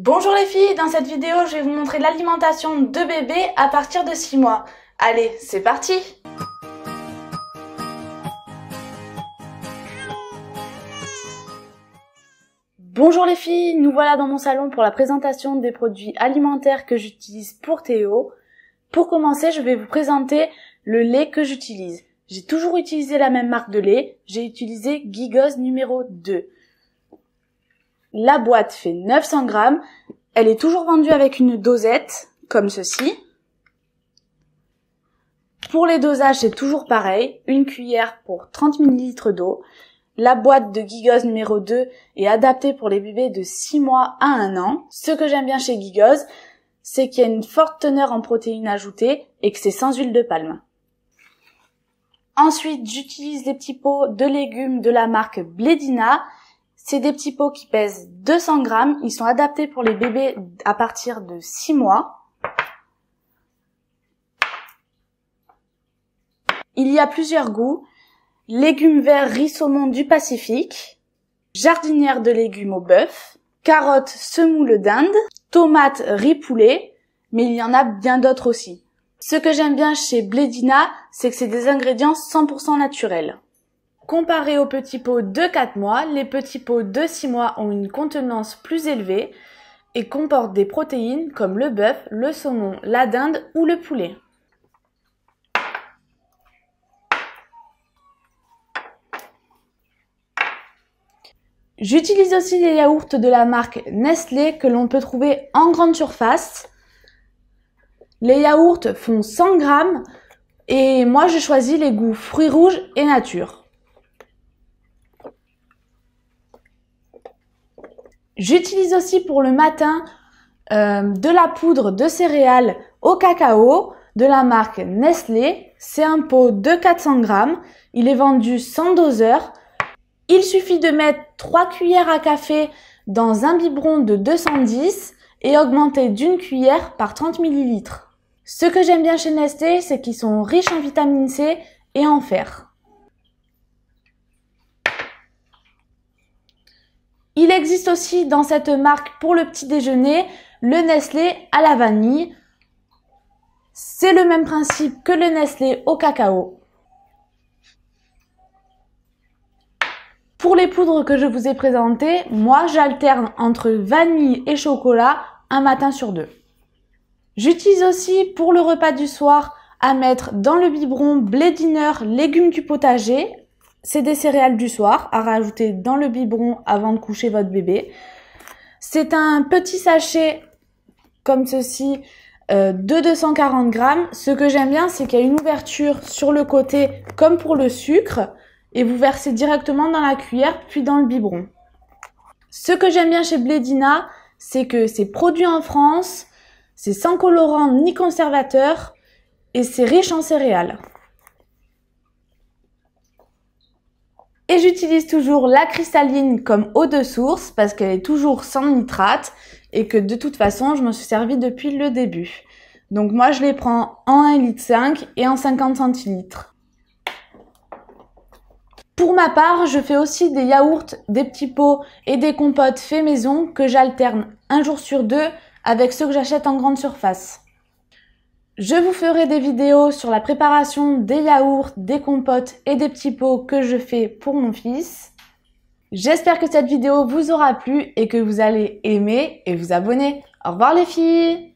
Bonjour les filles, dans cette vidéo je vais vous montrer l'alimentation de bébés à partir de 6 mois. Allez, c'est parti! Bonjour les filles, nous voilà dans mon salon pour la présentation des produits alimentaires que j'utilise pour Théo. Pour commencer, je vais vous présenter le lait que j'utilise. J'ai toujours utilisé la même marque de lait, j'ai utilisé Gigos numéro 2. La boîte fait 900 grammes, elle est toujours vendue avec une dosette, comme ceci. Pour les dosages, c'est toujours pareil, une cuillère pour 30 ml d'eau. La boîte de Gigos numéro 2 est adaptée pour les bébés de 6 mois à 1 an. Ce que j'aime bien chez Gigos, c'est qu'il y a une forte teneur en protéines ajoutées et que c'est sans huile de palme. Ensuite, j'utilise les petits pots de légumes de la marque Blédina. C'est des petits pots qui pèsent 200 grammes. Ils sont adaptés pour les bébés à partir de 6 mois. Il y a plusieurs goûts. Légumes verts riz saumon du Pacifique, jardinière de légumes au bœuf, carottes semoule d'Inde, tomates riz poulet, mais il y en a bien d'autres aussi. Ce que j'aime bien chez Blédina, c'est que c'est des ingrédients 100% naturels. Comparé aux petits pots de 4 mois, les petits pots de 6 mois ont une contenance plus élevée et comportent des protéines comme le bœuf, le saumon, la dinde ou le poulet. J'utilise aussi les yaourts de la marque Nestlé que l'on peut trouver en grande surface. Les yaourts font 100 grammes et moi j'ai choisi les goûts fruits rouges et nature. J'utilise aussi pour le matin de la poudre de céréales au cacao de la marque Nestlé. C'est un pot de 400 grammes. Il est vendu sans doseur. Il suffit de mettre 3 cuillères à café dans un biberon de 210 et augmenter d'une cuillère par 30 ml. Ce que j'aime bien chez Nestlé, c'est qu'ils sont riches en vitamine C et en fer. Il existe aussi dans cette marque pour le petit déjeuner le Nestlé à la vanille. C'est le même principe que le Nestlé au cacao. Pour les poudres que je vous ai présentées, moi j'alterne entre vanille et chocolat un matin sur 2. J'utilise aussi pour le repas du soir à mettre dans le biberon Blédiner légumes du potager. C'est des céréales du soir à rajouter dans le biberon avant de coucher votre bébé. C'est un petit sachet comme ceci de 240 grammes. Ce que j'aime bien, c'est qu'il y a une ouverture sur le côté comme pour le sucre. Et vous versez directement dans la cuillère puis dans le biberon. Ce que j'aime bien chez Blédina, c'est que c'est produit en France, c'est sans colorant ni conservateur et c'est riche en céréales. Et j'utilise toujours la cristalline comme eau de source parce qu'elle est toujours sans nitrate et que de toute façon je m'en suis servi depuis le début. Donc moi je les prends en 1,5 litre et en 50 centilitres. Pour ma part, je fais aussi des yaourts, des petits pots et des compotes fait maison que j'alterne un jour sur 2 avec ceux que j'achète en grande surface. Je vous ferai des vidéos sur la préparation des yaourts, des compotes et des petits pots que je fais pour mon fils. J'espère que cette vidéo vous aura plu et que vous allez aimer et vous abonner. Au revoir les filles!